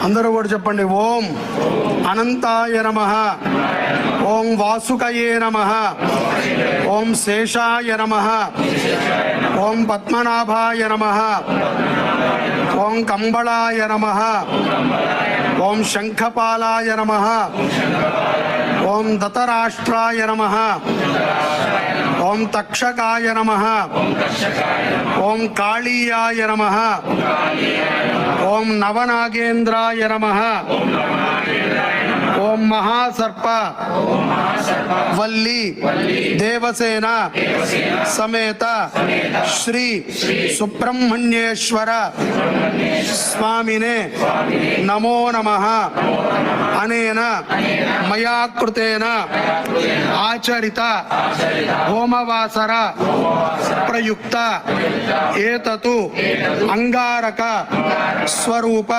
అందరూ కూడా చెప్పండి. ఓం అనంతాయ నమః, ఓం వాసుకయే నమః, ఓం శేషాయ నమః, ఓం పద్మనాభాయ నమః, ఓం కంబళాయ నమః, ఓం శంఖపాలాయ నమః, ఓం దతరాష్ట్రాయ నమః, ఓం తక్షకాయ నమః, ఓం కాళీయాయ నమః, ఓం నవనాగేంద్రాయ నమః, ఓం మహాసర్ప వల్లి దేవసేన సమేత శ్రీ సుబ్రహ్మణ్యేశ్వర స్వామినే నమో నమః. అనేన మయా కృతేన ఆచరిత హోమవాసర ప్రయుక్త ఏతతు అంగారక స్వరూప